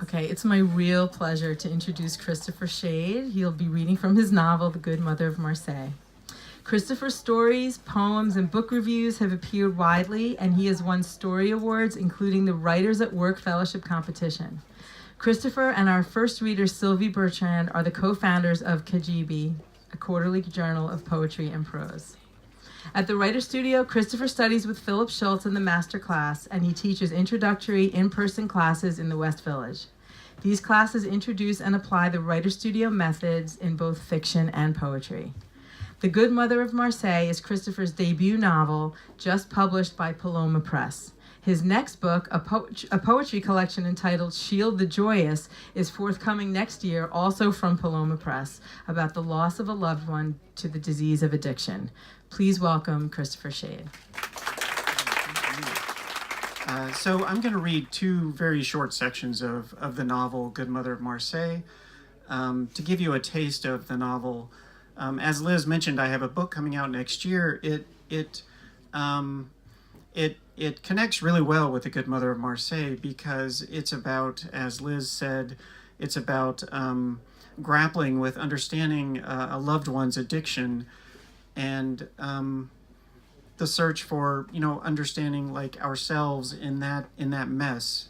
Okay, it's my real pleasure to introduce Christopher Shade. He'll be reading from his novel, The Good Mother of Marseille. Christopher's stories, poems, and book reviews have appeared widely, and he has won story awards, including the Writers at Work Fellowship Competition. Christopher and our first reader, Sylvie Bertrand, are the co-founders of Kajibi, a quarterly journal of poetry and prose. At the Writer Studio, Christopher studies with Philip Schultz in the master class, and he teaches introductory in-person classes in the West Village. These classes introduce and apply the Writer Studio methods in both fiction and poetry. The Good Mother of Marseille is Christopher's debut novel, just published by Paloma Press. His next book, a poetry collection entitled Shield the Joyous, is forthcoming next year, also from Paloma Press, about the loss of a loved one to the disease of addiction. Please welcome Christopher Shade. So I'm going to read two very short sections of the novel Good Mother of Marseille to give you a taste of the novel. As Liz mentioned, I have a book coming out next year. It connects really well with The Good Mother of Marseille because it's about, as Liz said, it's about grappling with understanding a loved one's addiction and the search for, understanding like ourselves in that mess.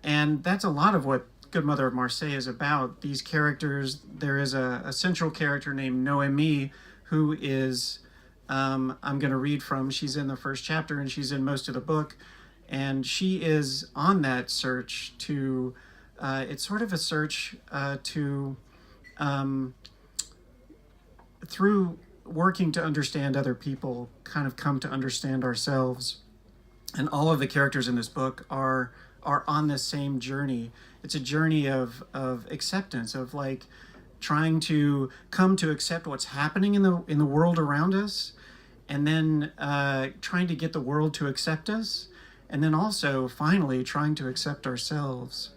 And that's a lot of what Good Mother of Marseille is about. These characters, there is a central character named Noémie who is, I'm going to read from, she's in the first chapter and she's in most of the book. And she is on that search to, it's sort of a search to, through working to understand other people, kind of come to understand ourselves. And all of the characters in this book are on this same journey. It's a journey of acceptance, of like trying to come to accept what's happening in the world around us, and then trying to get the world to accept us, and then also finally trying to accept ourselves.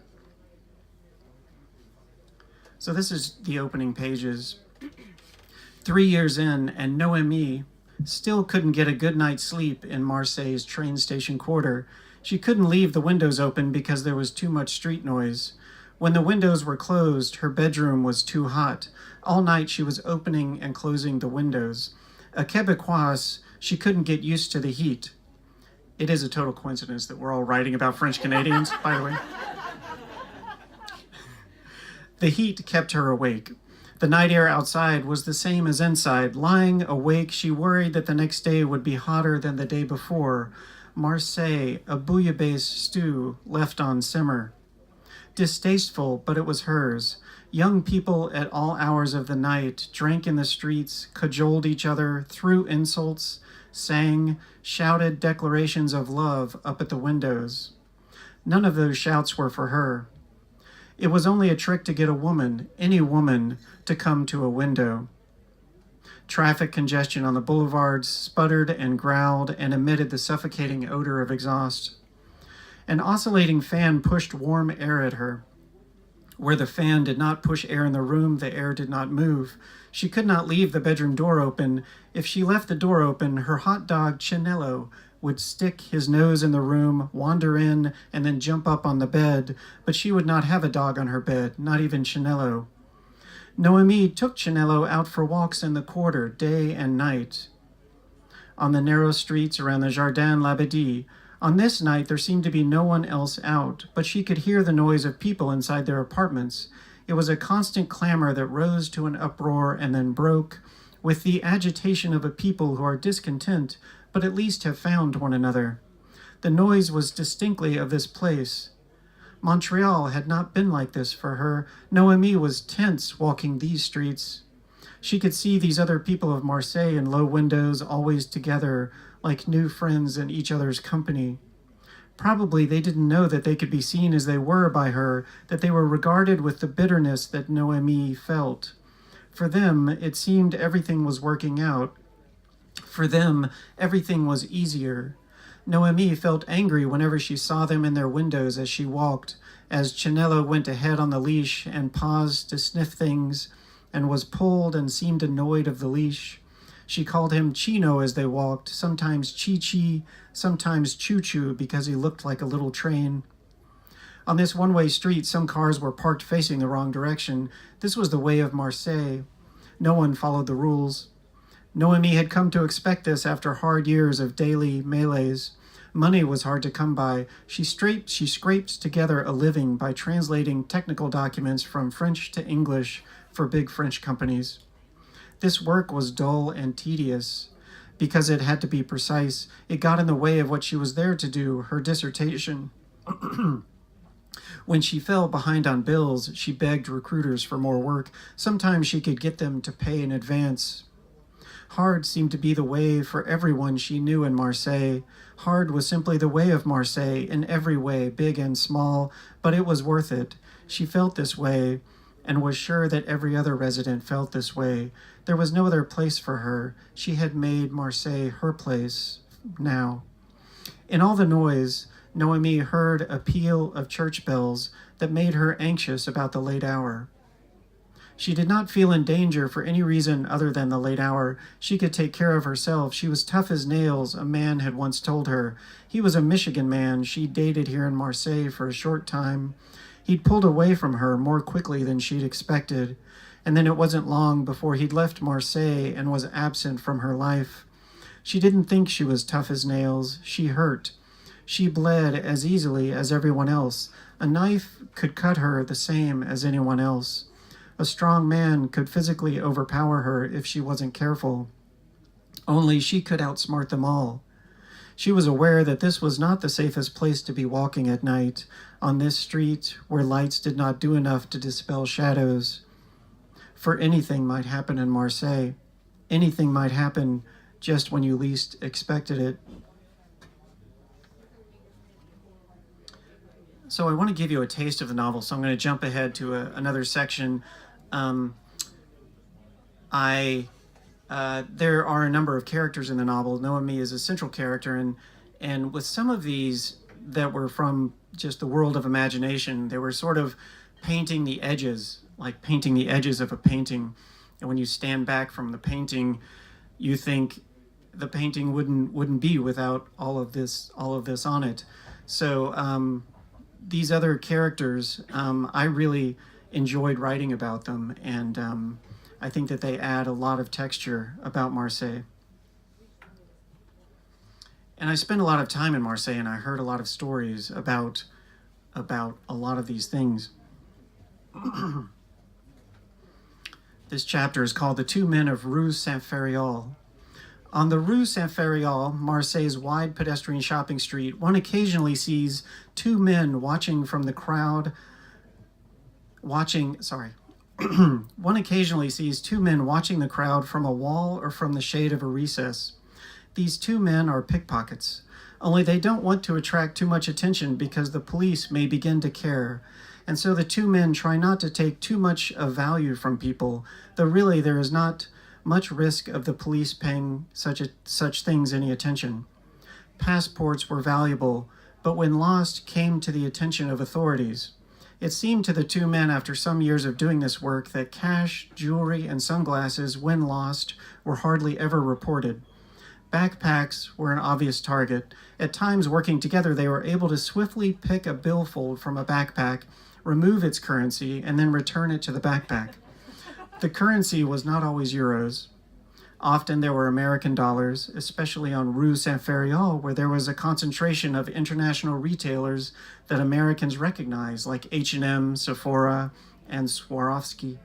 So this is the opening pages. 3 years in, and Noémie still couldn't get a good night's sleep in Marseille's train station quarter. She couldn't leave the windows open because there was too much street noise. When the windows were closed, her bedroom was too hot. All night she was opening and closing the windows. A Quebecoise, she couldn't get used to the heat. It is a total coincidence that we're all writing about French Canadians, by the way. The heat kept her awake. The night air outside was the same as inside. Lying awake, she worried that the next day would be hotter than the day before. Marseille, a bouillabaisse stew left on simmer. Distasteful, but it was hers. Young people at all hours of the night drank in the streets, cajoled each other, threw insults, sang, shouted declarations of love up at the windows. None of those shouts were for her. It was only a trick to get a woman, any woman, to come to a window. Traffic congestion on the boulevards sputtered and growled and emitted the suffocating odor of exhaust. An oscillating fan pushed warm air at her. Where the fan did not push air in the room, the air did not move. She could not leave the bedroom door open. If she left the door open, her hot dog, Chinello, would stick his nose in the room, wander in, and then jump up on the bed, but she would not have a dog on her bed, not even Chinello. Noémie took Chinello out for walks in the quarter, day and night. On the narrow streets around the Jardin l'Abadie, on this night there seemed to be no one else out, but she could hear the noise of people inside their apartments. It was a constant clamor that rose to an uproar and then broke, with the agitation of a people who are discontent, but at least have found one another. The noise was distinctly of this place. Montreal had not been like this for her. Noémie was tense walking these streets. She could see these other people of Marseille in low windows, always together, like new friends in each other's company. Probably they didn't know that they could be seen as they were by her, that they were regarded with the bitterness that Noémie felt. For them, it seemed everything was working out. For them, everything was easier. Noémie felt angry whenever she saw them in their windows as she walked, as Chinello went ahead on the leash and paused to sniff things and was pulled and seemed annoyed of the leash. She called him Chino as they walked, sometimes Chi-Chi, sometimes Choo-Choo because he looked like a little train. On this one-way street, some cars were parked facing the wrong direction. This was the way of Marseille. No one followed the rules. Noemi had come to expect this after hard years of daily melees. Money was hard to come by. She scraped together a living by translating technical documents from French to English for big French companies. This work was dull and tedious. Because it had to be precise, it got in the way of what she was there to do, her dissertation. When she fell behind on bills, she begged recruiters for more work. Sometimes she could get them to pay in advance. Hard seemed to be the way for everyone she knew in Marseille. Hard was simply the way of Marseille in every way, big and small, but it was worth it. She felt this way and was sure that every other resident felt this way. There was no other place for her. She had made Marseille her place now. In all the noise, Noemi heard a peal of church bells that made her anxious about the late hour. She did not feel in danger for any reason other than the late hour. She could take care of herself. She was tough as nails, a man had once told her. He was a Michigan man she dated here in Marseille for a short time. He'd pulled away from her more quickly than she'd expected, and then it wasn't long before he'd left Marseille and was absent from her life. She didn't think she was tough as nails. She hurt. She bled as easily as everyone else. A knife could cut her the same as anyone else. A strong man could physically overpower her if she wasn't careful. Only she could outsmart them all. She was aware that this was not the safest place to be walking at night, on this street where lights did not do enough to dispel shadows. For anything might happen in Marseille. Anything might happen just when you least expected it. So I want to give you a taste of the novel, so I'm going to jump ahead to another section. There are a number of characters in the novel. Noemi is a central character, and with some of these that were from just the world of imagination, they were sort of painting the edges, like painting the edges of a painting. And when you stand back from the painting, you think the painting wouldn't be without all of this on it. So these other characters, I really enjoyed writing about them, and I think that they add a lot of texture about Marseille. And I spent a lot of time in Marseille, and I heard a lot of stories about a lot of these things. This chapter is called The Two Men of Rue Saint-Feriol. On the Rue Saint-Feriol, Marseille's wide pedestrian shopping street, one occasionally sees two men watching from the crowd. One occasionally sees two men watching the crowd from a wall or from the shade of a recess. These two men are pickpockets, only they don't want to attract too much attention because the police may begin to care. And so the two men try not to take too much of value from people, though really there is not much risk of the police paying such things any attention. Passports were valuable, but when lost came to the attention of authorities. It seemed to the two men after some years of doing this work that cash, jewelry, and sunglasses, when lost, were hardly ever reported. Backpacks were an obvious target. At times, working together, they were able to swiftly pick a billfold from a backpack, remove its currency, and then return it to the backpack. The currency was not always euros. Often there were American dollars, especially on Rue Saint-Feriol, where there was a concentration of international retailers that Americans recognized, like H&M, Sephora, and Swarovski.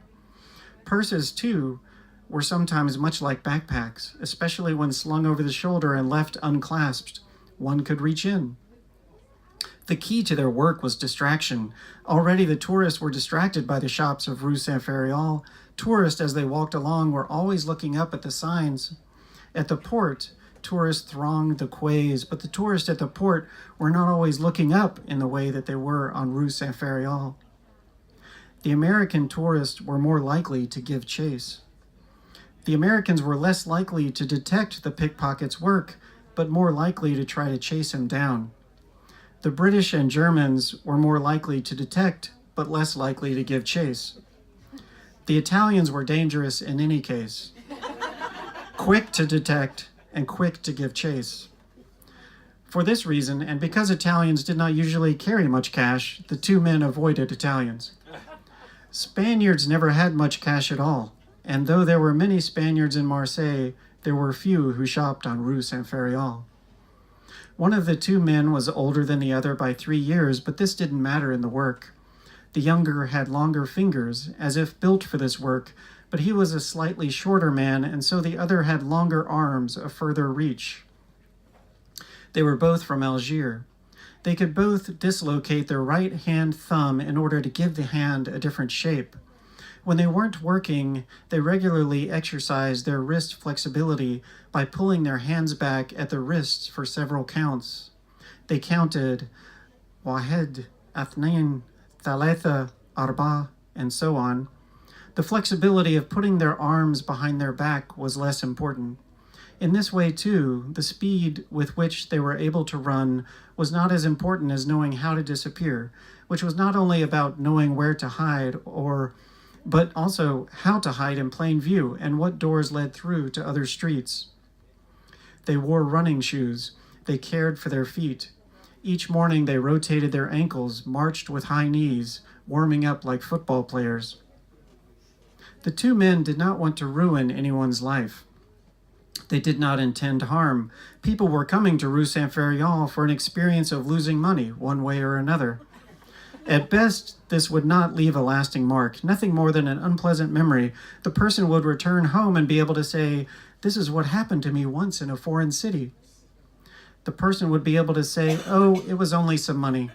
Purses, too, were sometimes much like backpacks, especially when slung over the shoulder and left unclasped. One could reach in. The key to their work was distraction. Already the tourists were distracted by the shops of Rue Saint-Feriol. Tourists, as they walked along, were always looking up at the signs. At the port, tourists thronged the quays, but the tourists at the port were not always looking up in the way that they were on Rue Saint-Feriol. The American tourists were more likely to give chase. The Americans were less likely to detect the pickpocket's work, but more likely to try to chase him down. The British and Germans were more likely to detect, but less likely to give chase. The Italians were dangerous in any case, quick to detect and quick to give chase. For this reason, and because Italians did not usually carry much cash, the two men avoided Italians. Spaniards never had much cash at all, and though there were many Spaniards in Marseille, there were few who shopped on Rue Saint-Ferréol. One of the two men was older than the other by 3 years, but this didn't matter in the work. The younger had longer fingers, as if built for this work, but he was a slightly shorter man, and so the other had longer arms, a further reach. They were both from Algiers. They could both dislocate their right hand thumb in order to give the hand a different shape. When they weren't working, they regularly exercised their wrist flexibility by pulling their hands back at the wrists for several counts. They counted Wahed, Athnain, Thalatha, Arba, and so on. The flexibility of putting their arms behind their back was less important. In this way, too, the speed with which they were able to run was not as important as knowing how to disappear, which was not only about knowing where to hide, but also how to hide in plain view and what doors led through to other streets. They wore running shoes. They cared for their feet. Each morning they rotated their ankles, marched with high knees, warming up like football players. The two men did not want to ruin anyone's life. They did not intend harm. People were coming to Rue Saint-Ferréol for an experience of losing money, one way or another. At best, this would not leave a lasting mark, nothing more than an unpleasant memory. The person would return home and be able to say, "This is what happened to me once in a foreign city." The person would be able to say, "Oh, it was only some money."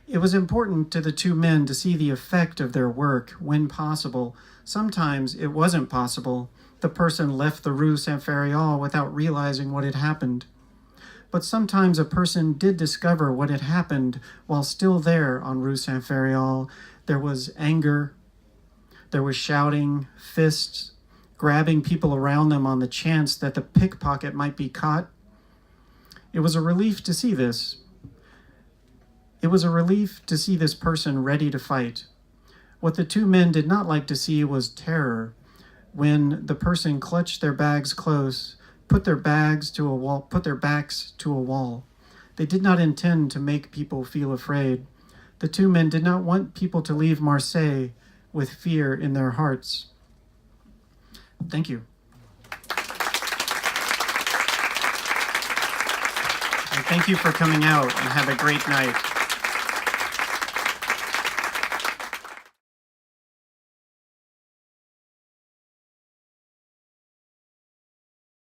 It was important to the two men to see the effect of their work when possible. Sometimes it wasn't possible. The person left the Rue Saint-Ferréol without realizing what had happened. But sometimes a person did discover what had happened while still there on Rue Saint-Ferréol. There was anger, there was shouting, fists, grabbing people around them on the chance that the pickpocket might be caught. It was a relief to see this. It was a relief to see this person ready to fight. What the two men did not like to see was terror. When the person clutched their bags close, put their backs to a wall. They did not intend to make people feel afraid. The two men did not want people to leave Marseille with fear in their hearts. Thank you. And thank you for coming out, and have a great night.